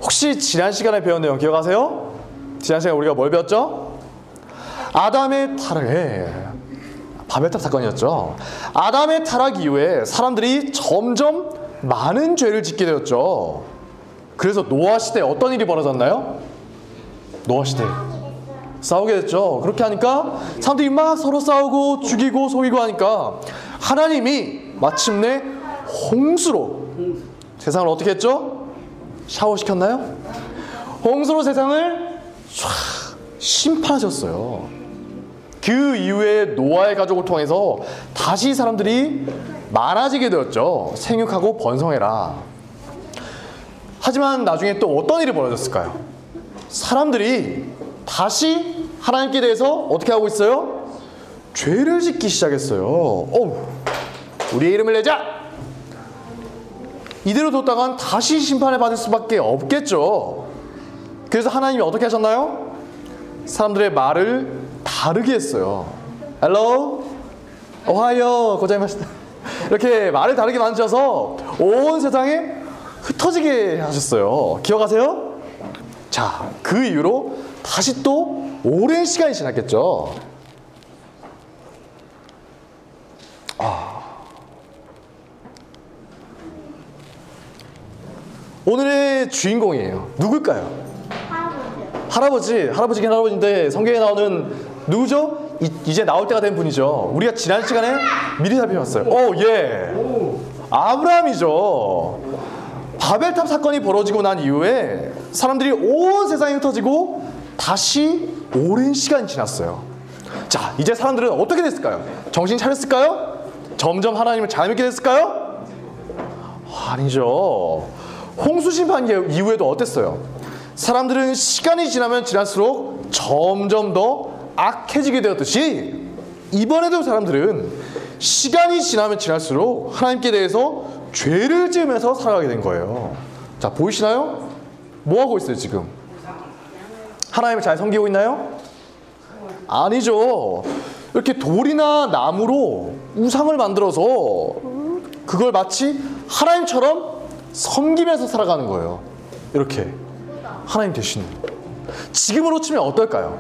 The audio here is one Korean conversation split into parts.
혹시 지난 시간에 배운 내용 기억하세요? 지난 시간에 우리가 뭘 배웠죠? 아담의 타락에 바벨탑 사건이었죠. 아담의 타락 이후에 사람들이 점점 많은 죄를 짓게 되었죠. 그래서 노아 시대에 어떤 일이 벌어졌나요? 노아 시대에 싸우게 됐죠. 그렇게 하니까 사람들이 막 서로 싸우고 죽이고 속이고 하니까 하나님이 마침내 홍수로 세상을 어떻게 했죠? 샤워시켰나요? 홍수로 세상을 심판하셨어요. 그 이후에 노아의 가족을 통해서 다시 사람들이 많아지게 되었죠. 생육하고 번성해라. 하지만 나중에 또 어떤 일이 벌어졌을까요? 사람들이 다시 하나님께 대해서 어떻게 하고 있어요? 죄를 짓기 시작했어요. 우리의 이름을 내자! 이대로 뒀다간 다시 심판을 받을 수밖에 없겠죠. 그래서 하나님이 어떻게 하셨나요? 사람들의 말을 다르게 했어요. Hello? 오하요 고자이마시다. 이렇게 말을 다르게 만드셔서 온 세상에 흩어지게 하셨어요. 기억하세요? 자, 그 이후로 다시 또 오랜 시간이 지났겠죠. 오늘의 주인공이에요. 누굴까요? 할아버지긴 할아버지인데 성경에 나오는 누구죠? 이제 나올 때가 된 분이죠. 우리가 지난 시간에 미리 살펴봤어요. 아브라함이죠. 바벨탑 사건이 벌어지고 난 이후에 사람들이 온 세상에 흩어지고 다시 오랜 시간이 지났어요. 자, 이제 사람들은 어떻게 됐을까요? 정신 차렸을까요? 점점 하나님을 잘 믿게 됐을까요? 아니죠. 홍수 심판 이후에도 어땠어요? 사람들은 시간이 지나면 지날수록 점점 더 악해지게 되었듯이 이번에도 사람들은 시간이 지나면 지날수록 하나님께 대해서 죄를 지으면서 살아가게 된 거예요. 자, 보이시나요? 뭐 하고 있어요 지금? 하나님을 잘 섬기고 있나요? 아니죠. 이렇게 돌이나 나무로 우상을 만들어서 그걸 마치 하나님처럼 섬기면서 살아가는 거예요. 이렇게 하나님 대신. 지금으로 치면 어떨까요?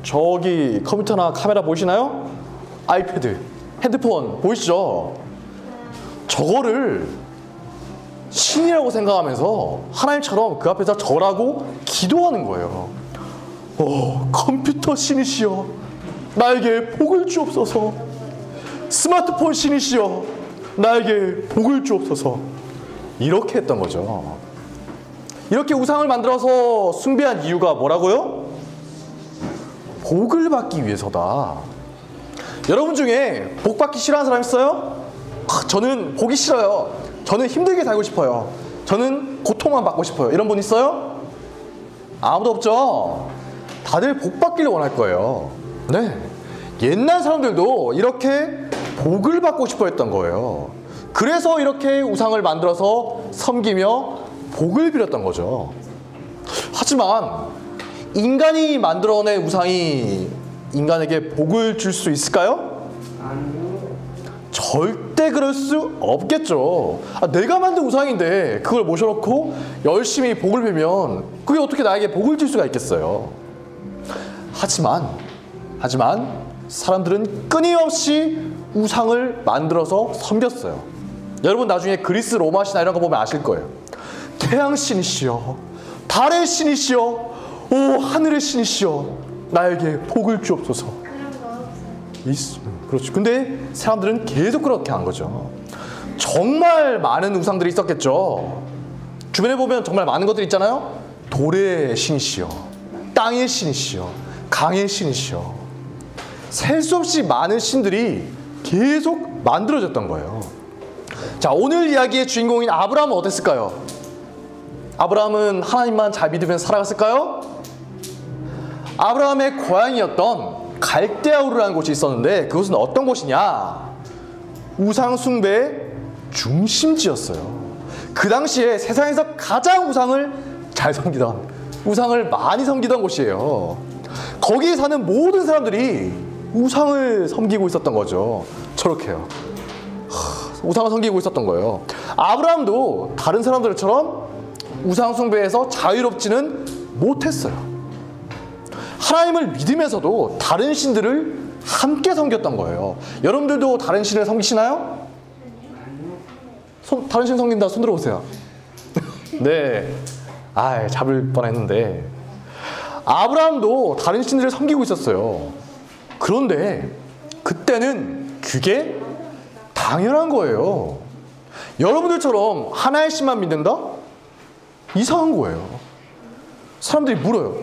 저기 컴퓨터나 카메라 보이시나요? 아이패드, 핸드폰 보이시죠? 저거를 신이라고 생각하면서 하나님처럼 그 앞에서 절하고 기도하는 거예요. 컴퓨터 신이시여 나에게 복을 주옵소서. 스마트폰 신이시여 나에게 복을 주옵소서. 이렇게 했던 거죠. 이렇게 우상을 만들어서 숭배한 이유가 뭐라고요? 복을 받기 위해서다. 여러분 중에 복 받기 싫어하는 사람 있어요? 저는 복이 싫어요. 저는 힘들게 살고 싶어요. 저는 고통만 받고 싶어요. 이런 분 있어요? 아무도 없죠? 다들 복 받기를 원할 거예요. 네. 옛날 사람들도 이렇게 복을 받고 싶어 했던 거예요. 그래서 이렇게 우상을 만들어서 섬기며 복을 빌었던 거죠. 하지만 인간이 만들어낸 우상이 인간에게 복을 줄 수 있을까요? 절대 그럴 수 없겠죠. 내가 만든 우상인데 그걸 모셔놓고 열심히 복을 빌면 그게 어떻게 나에게 복을 줄 수가 있겠어요. 하지만 사람들은 끊임없이 우상을 만들어서 섬겼어요. 여러분 나중에 그리스 로마 신화 이런 거 보면 아실 거예요. 태양 신이시여, 달의 신이시여, 오 하늘의 신이시여 나에게 복을 주옵소서. 그렇죠. 근데 사람들은 계속 그렇게 한 거죠. 정말 많은 우상들이 있었겠죠. 주변에 보면 정말 많은 것들이 있잖아요. 돌의 신이시여, 땅의 신이시여, 강의 신이시여. 셀 수 없이 많은 신들이 계속 만들어졌던 거예요. 자, 오늘 이야기의 주인공인 아브라함은 어땠을까요? 아브라함은 하나님만 잘 믿으면서 살아갔을까요? 아브라함의 고향이었던 갈대아우르라는 곳이 있었는데 그곳은 어떤 곳이냐? 우상 숭배의 중심지였어요. 그 당시에 세상에서 가장 우상을 잘 섬기던, 우상을 많이 섬기던 곳이에요. 거기에 사는 모든 사람들이 우상을 섬기고 있었던 거죠. 저렇게요. 우상을 섬기고 있었던 거예요. 아브라함도 다른 사람들처럼 우상숭배에서 자유롭지는 못했어요. 하나님을 믿으면서도 다른 신들을 함께 섬겼던 거예요. 여러분들도 다른 신을 섬기시나요? 다른 신 섬긴다 손 들어보세요. 네. 잡을 뻔했는데 아브라함도 다른 신들을 섬기고 있었어요. 그런데 그때는 그게 당연한 거예요. 여러분들처럼 하나의 신만 믿는다? 이상한 거예요. 사람들이 물어요.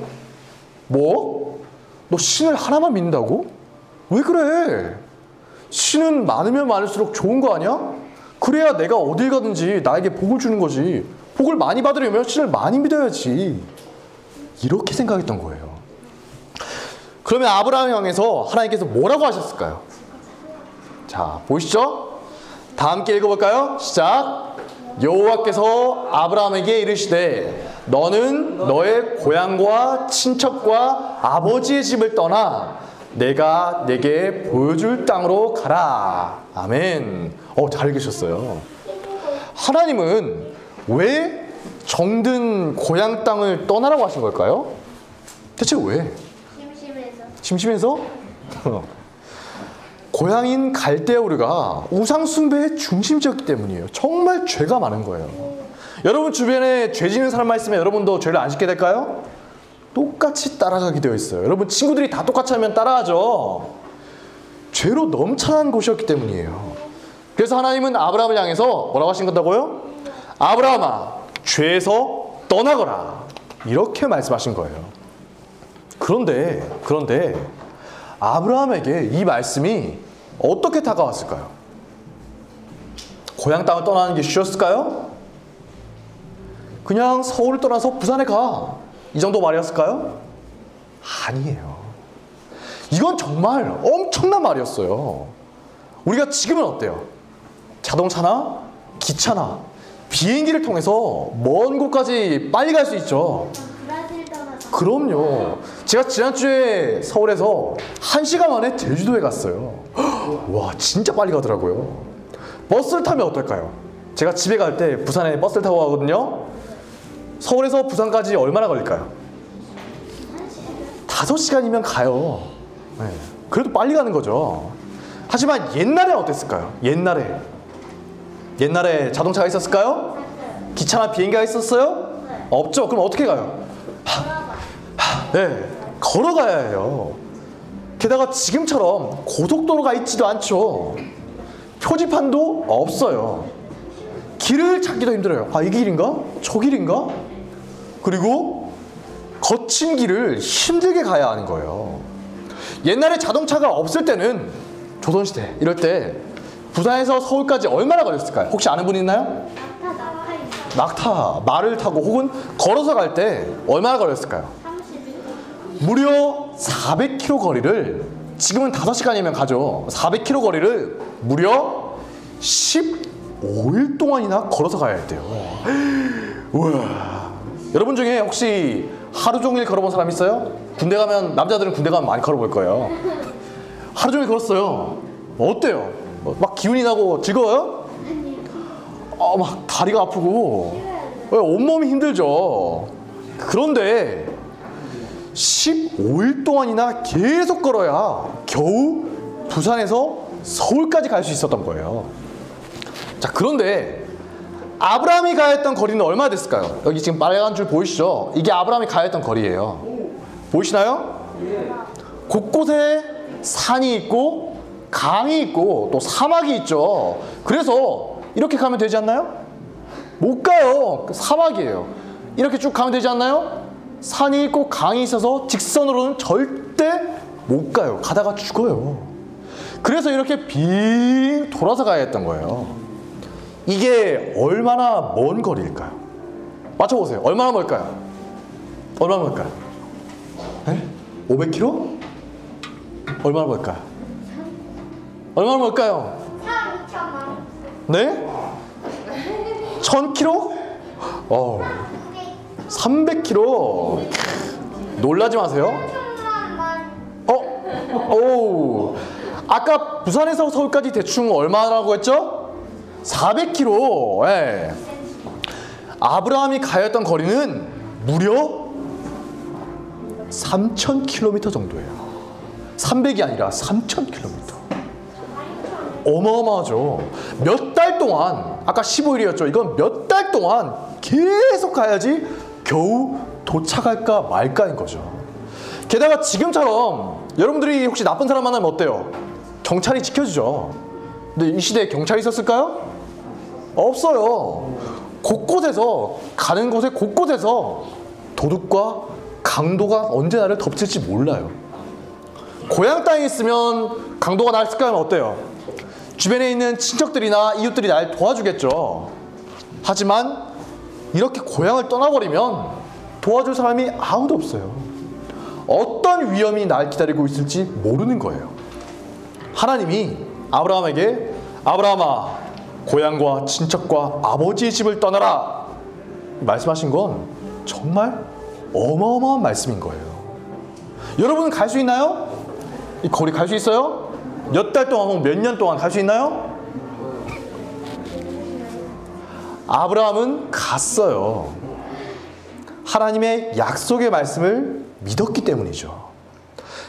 뭐? 너 신을 하나만 믿는다고? 왜 그래? 신은 많으면 많을수록 좋은 거 아니야? 그래야 내가 어딜 가든지 나에게 복을 주는 거지. 복을 많이 받으려면 신을 많이 믿어야지. 이렇게 생각했던 거예요. 그러면 아브라함을 향해서 하나님께서 뭐라고 하셨을까요? 자, 보이시죠? 다 함께 읽어볼까요? 시작! 여호와께서 아브라함에게 이르시되 너는 너의 고향과 친척과 아버지의 집을 떠나 내가 내게 보여줄 땅으로 가라. 아멘. 잘 읽으셨어요. 하나님은 왜 정든 고향 땅을 떠나라고 하신 걸까요? 대체 왜? 심심해서? 고향인 갈대우르가 우상숭배의 중심지였기 때문이에요. 정말 죄가 많은 거예요. 여러분 주변에 죄 지는 사람만 있으면 여러분도 죄를 안 짓게 될까요? 똑같이 따라가게 되어 있어요. 여러분 친구들이 다 똑같이 하면 따라하죠. 죄로 넘쳐난 곳이었기 때문이에요. 그래서 하나님은 아브라함을 향해서 뭐라고 하신 건다고요? 아브라함아, 죄에서 떠나거라. 이렇게 말씀하신 거예요. 그런데 아브라함에게 이 말씀이 어떻게 다가왔을까요? 고향 땅을 떠나는 게 쉬웠을까요? 그냥 서울을 떠나서 부산에 가. 이 정도 말이었을까요? 아니에요. 이건 정말 엄청난 말이었어요. 우리가 지금은 어때요? 자동차나 기차나 비행기를 통해서 먼 곳까지 빨리 갈 수 있죠. 그럼요. 제가 지난주에 서울에서 1시간 만에 제주도에 갔어요. 와, 진짜 빨리 가더라고요. 버스를 타면 어떨까요? 제가 집에 갈 때 부산에 버스를 타고 가거든요. 서울에서 부산까지 얼마나 걸릴까요? 5시간이면 가요. 네. 그래도 빨리 가는 거죠. 하지만 옛날엔 어땠을까요? 옛날에 자동차가 있었을까요? 기차나 비행기가 있었어요? 없죠. 그럼 어떻게 가요? 네, 걸어가야 해요. 게다가 지금처럼 고속도로가 있지도 않죠. 표지판도 없어요. 길을 찾기도 힘들어요. 이 길인가? 저 길인가? 그리고 거친 길을 힘들게 가야 하는 거예요. 옛날에 자동차가 없을 때는 조선시대 이럴 때 부산에서 서울까지 얼마나 걸렸을까요? 혹시 아는 분 있나요? 낙타, 말을 타고 혹은 걸어서 갈 때 얼마나 걸렸을까요? 무려 400km 거리를, 지금은 5시간이면 가죠. 400km 거리를 무려 15일 동안이나 걸어서 가야 했대요. 우와. 여러분 중에 혹시 하루 종일 걸어본 사람 있어요? 군대 가면, 남자들은 군대 가면 많이 걸어볼 거예요. 하루 종일 걸었어요. 어때요? 막 기운이 나고 즐거워요? 막 다리가 아프고 온몸이 힘들죠. 그런데 15일 동안이나 계속 걸어야 겨우 부산에서 서울까지 갈 수 있었던 거예요. 자, 그런데 아브라함이 가야 했던 거리는 얼마나 됐을까요? 여기 지금 빨간 줄 보이시죠? 이게 아브라함이 가야 했던 거리예요. 보이시나요? 곳곳에 산이 있고 강이 있고 또 사막이 있죠. 그래서 이렇게 가면 되지 않나요? 못 가요. 사막이에요. 이렇게 쭉 가면 되지 않나요? 산이 있고 강이 있어서 직선으로는 절대 못 가요. 가다가 죽어요. 그래서 이렇게 빙 돌아서 가야 했던 거예요. 이게 얼마나 먼 거리일까요? 맞춰보세요. 얼마나 멀까요? 얼마나 멀까요? 네? 500km? 얼마나 멀까요? 얼마나 멀까요? 3,200km. 네? 1,000km? 300km. 놀라지 마세요. 아까 부산에서 서울까지 대충 얼마라고 했죠? 400km. 예. 아브라함이 가야 했던 거리는 무려 3,000km 정도예요. 300이 아니라 3,000km. 어마어마하죠. 몇 달 동안, 아까 15일이었죠. 이건 몇 달 동안 계속 가야지 겨우 도착할까 말까인 거죠. 게다가 지금처럼 여러분들이 혹시 나쁜 사람 만나면 어때요? 경찰이 지켜주죠. 근데 이 시대에 경찰이 있었을까요? 없어요. 곳곳에서, 가는 곳에 곳곳에서 도둑과 강도가 언제 나를 덮칠지 몰라요. 고향 땅에 있으면 강도가 날 습관하면 어때요? 주변에 있는 친척들이나 이웃들이 날 도와주겠죠. 하지만 이렇게 고향을 떠나버리면 도와줄 사람이 아무도 없어요. 어떤 위험이 날 기다리고 있을지 모르는 거예요. 하나님이 아브라함에게 아브라함아, 고향과 친척과 아버지의 집을 떠나라 말씀하신 건 정말 어마어마한 말씀인 거예요. 여러분은 갈 수 있나요? 이 거리 갈 수 있어요? 몇 달 동안 혹은 몇 년 동안 갈 수 있나요? 아브라함은 갔어요. 하나님의 약속의 말씀을 믿었기 때문이죠.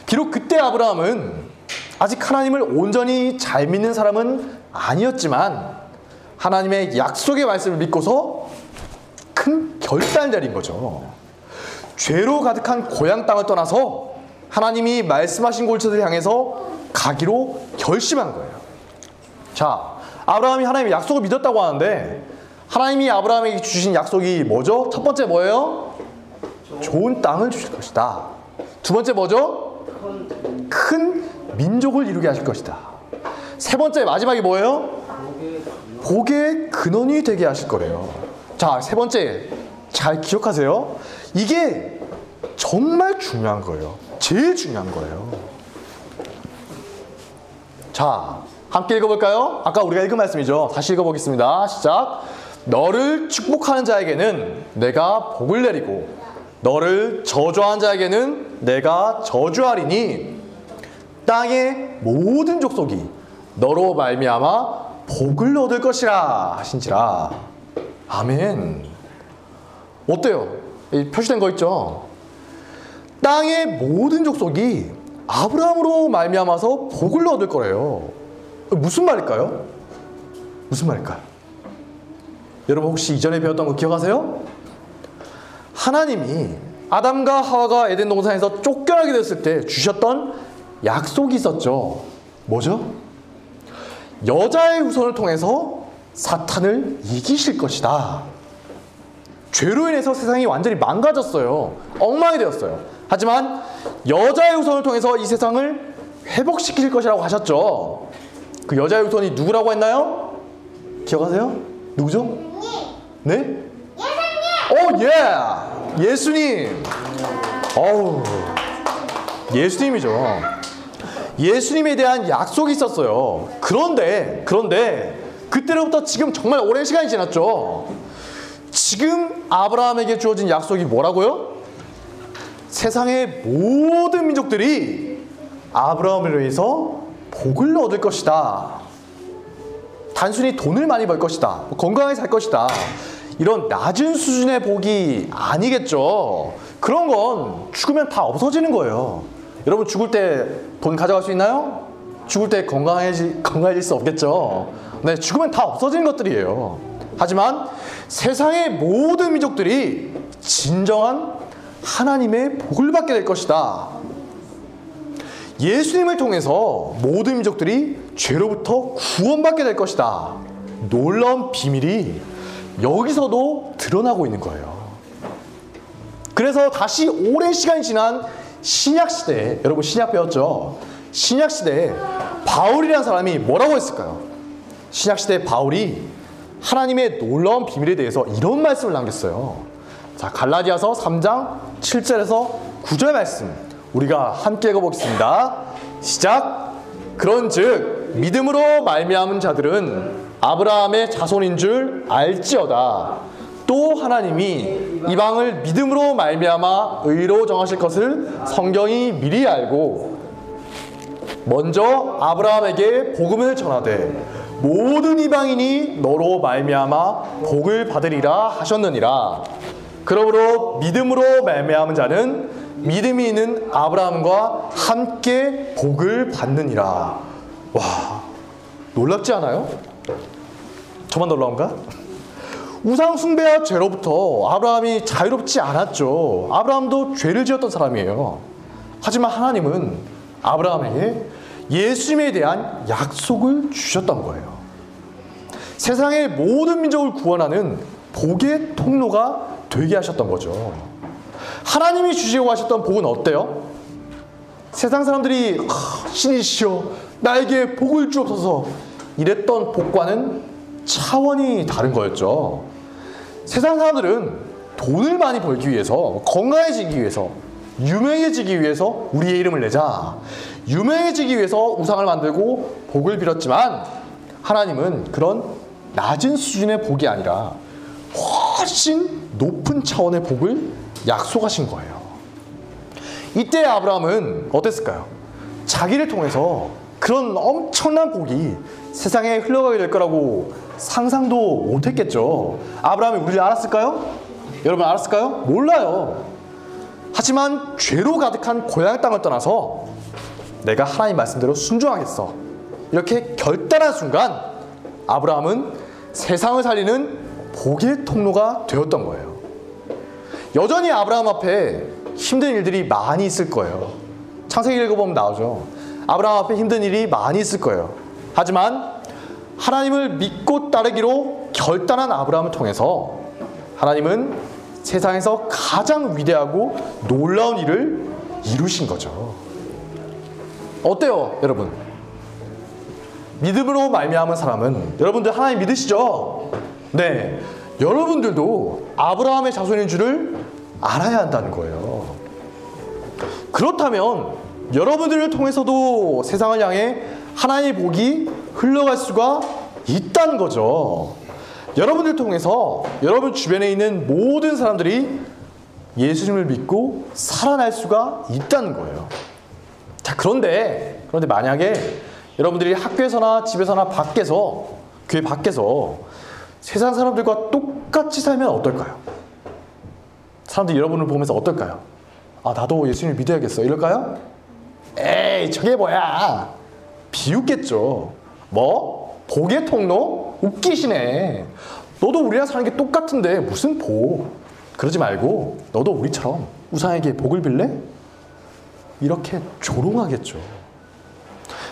비록 그때 아브라함은 아직 하나님을 온전히 잘 믿는 사람은 아니었지만 하나님의 약속의 말씀을 믿고서 큰 결단을 내린 거죠. 죄로 가득한 고향 땅을 떠나서 하나님이 말씀하신 곳을 향해서 가기로 결심한 거예요. 자, 아브라함이 하나님의 약속을 믿었다고 하는데 하나님이 아브라함에게 주신 약속이 뭐죠? 첫 번째 뭐예요? 좋은 땅을 주실 것이다. 두 번째 뭐죠? 큰 민족을 이루게 하실 것이다. 세 번째 마지막이 뭐예요? 복의 근원이 되게 하실 거래요. 자, 세 번째 잘 기억하세요. 이게 정말 중요한 거예요. 제일 중요한 거예요. 자, 함께 읽어볼까요? 아까 우리가 읽은 말씀이죠. 다시 읽어보겠습니다. 시작. 너를 축복하는 자에게는 내가 복을 내리고 너를 저주하는 자에게는 내가 저주하리니 땅의 모든 족속이 너로 말미암아 복을 얻을 것이라 하신지라. 아멘. 어때요? 표시된 거 있죠? 땅의 모든 족속이 아브라함으로 말미암아서 복을 얻을 거래요. 무슨 말일까요? 무슨 말일까요? 여러분 혹시 이전에 배웠던 거 기억하세요? 하나님이 아담과 하와가 에덴 동산에서 쫓겨나게 됐을 때 주셨던 약속이 있었죠. 뭐죠? 여자의 후손을 통해서 사탄을 이기실 것이다. 죄로 인해서 세상이 완전히 망가졌어요. 엉망이 되었어요. 하지만 여자의 후손을 통해서 이 세상을 회복시킬 것이라고 하셨죠. 그 여자의 후손이 누구라고 했나요? 기억하세요? 누구죠? 네? 예수님! 오, 예! 예수님! 어우, 예수님이죠. 예수님에 대한 약속이 있었어요. 그런데 그때로부터 지금 정말 오랜 시간이 지났죠. 지금 아브라함에게 주어진 약속이 뭐라고요? 세상의 모든 민족들이 아브라함을 위해서 복을 얻을 것이다. 단순히 돈을 많이 벌 것이다. 건강하게 살 것이다. 이런 낮은 수준의 복이 아니겠죠. 그런 건 죽으면 다 없어지는 거예요. 여러분 죽을 때 돈 가져갈 수 있나요? 죽을 때 건강해질 수 없겠죠. 네, 죽으면 다 없어지는 것들이에요. 하지만 세상의 모든 민족들이 진정한 하나님의 복을 받게 될 것이다. 예수님을 통해서 모든 민족들이 죄로부터 구원받게 될 것이다. 놀라운 비밀이 여기서도 드러나고 있는 거예요. 그래서 다시 오랜 시간이 지난 신약시대에, 여러분 신약 배웠죠? 신약시대에 바울이라는 사람이 뭐라고 했을까요? 신약시대에 바울이 하나님의 놀라운 비밀에 대해서 이런 말씀을 남겼어요. 자, 갈라디아서 3장 7절에서 9절 말씀 우리가 함께 읽어보겠습니다. 시작. 그런즉 믿음으로 말미암은 자들은 아브라함의 자손인 줄 알지어다. 또 하나님이 이방을 믿음으로 말미암아 의로 정하실 것을 성경이 미리 알고 먼저 아브라함에게 복음을 전하되 모든 이방인이 너로 말미암아 복을 받으리라 하셨느니라. 그러므로 믿음으로 말미암은 자는 믿음이 있는 아브라함과 함께 복을 받느니라. 와, 놀랍지 않아요? 저만 놀라운가? 우상 숭배와 죄로부터 아브라함이 자유롭지 않았죠. 아브라함도 죄를 지었던 사람이에요. 하지만 하나님은 아브라함에게 예수님에 대한 약속을 주셨던 거예요. 세상의 모든 민족을 구원하는 복의 통로가 되게 하셨던 거죠. 하나님이 주시고 하셨던 복은 어때요? 세상 사람들이 신이시여 나에게 복을 주옵소서 이랬던 복과는 차원이 다른 거였죠. 세상 사람들은 돈을 많이 벌기 위해서, 건강해지기 위해서, 유명해지기 위해서 우리의 이름을 내자, 유명해지기 위해서 우상을 만들고 복을 빌었지만 하나님은 그런 낮은 수준의 복이 아니라 훨씬 높은 차원의 복을 약속하신 거예요. 이때 아브라함은 어땠을까요? 자기를 통해서 그런 엄청난 복이 세상에 흘러가게 될 거라고 상상도 못했겠죠. 아브라함이 우리를 알았을까요? 여러분 알았을까요? 몰라요. 하지만 죄로 가득한 고향 땅을 떠나서 내가 하나님 말씀대로 순종하겠어 이렇게 결단한 순간 아브라함은 세상을 살리는 복의 통로가 되었던 거예요. 여전히 아브라함 앞에 힘든 일들이 많이 있을 거예요. 창세기 읽어보면 나오죠. 아브라함 앞에 힘든 일이 많이 있을 거예요. 하지만 하나님을 믿고 따르기로 결단한 아브라함을 통해서 하나님은 세상에서 가장 위대하고 놀라운 일을 이루신 거죠. 어때요, 여러분? 믿음으로 말미암은 사람은, 여러분들 하나님 믿으시죠? 네, 여러분들도 아브라함의 자손인 줄을 알아야 한다는 거예요. 그렇다면 여러분들을 통해서도 세상을 향해 하나님의 복이 흘러갈 수가 있다는 거죠. 여러분들 통해서 여러분 주변에 있는 모든 사람들이 예수님을 믿고 살아날 수가 있다는 거예요. 자, 그런데 만약에 여러분들이 학교에서나 집에서나 밖에서, 교회 밖에서 세상 사람들과 똑같이 살면 어떨까요? 사람들이 여러분을 보면서 어떨까요? 아, 나도 예수님을 믿어야겠어 이럴까요? 에이, 저게 뭐야? 비웃겠죠. 뭐? 복의 통로? 웃기시네. 너도 우리랑 사는 게 똑같은데 무슨 복? 그러지 말고 너도 우리처럼 우상에게 복을 빌래? 이렇게 조롱하겠죠.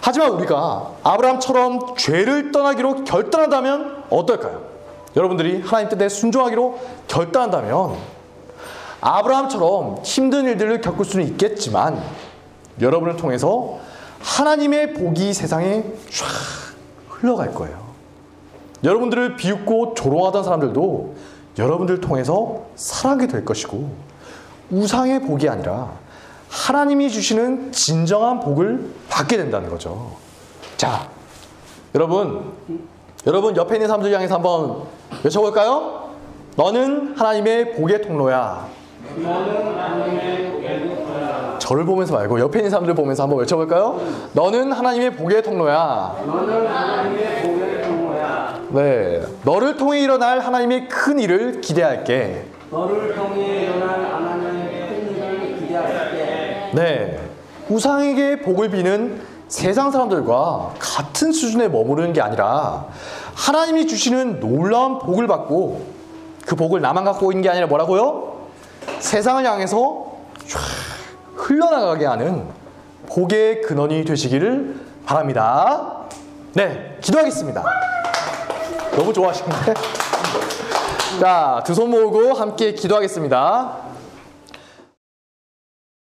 하지만 우리가 아브라함처럼 죄를 떠나기로 결단한다면 어떨까요? 여러분들이 하나님 뜻에 순종하기로 결단한다면 아브라함처럼 힘든 일들을 겪을 수는 있겠지만 여러분을 통해서 하나님의 복이 세상에 쫙 흘러갈 거예요. 여러분들을 비웃고 조롱하던 사람들도 여러분들을 통해서 살아가게 될 것이고 우상의 복이 아니라 하나님이 주시는 진정한 복을 받게 된다는 거죠. 자, 여러분 옆에 있는 사람들 향해서 한번 외쳐볼까요? 너는 하나님의 복의 통로야. 너는 하나님의 복의 통로야. 저를 보면서 말고 옆에 있는 사람들 보면서 한번 외쳐볼까요? 너는 하나님의 복의 통로야. 너는 하나님의 복의 통로야. 네, 너를 통해 일어날 하나님의 큰 일을 기대할게. 너를 통해 일어날 하나님의 큰 일을 기대할게. 네, 우상에게 복을 비는 세상 사람들과 같은 수준에 머무르는 게 아니라 하나님이 주시는 놀라운 복을 받고 그 복을 나만 갖고 있는 게 아니라 뭐라고요? 세상을 향해서 흘러나가게 하는 복의 근원이 되시기를 바랍니다. 네, 기도하겠습니다. 너무 좋아하시는데? 자, 두 손 모으고 함께 기도하겠습니다.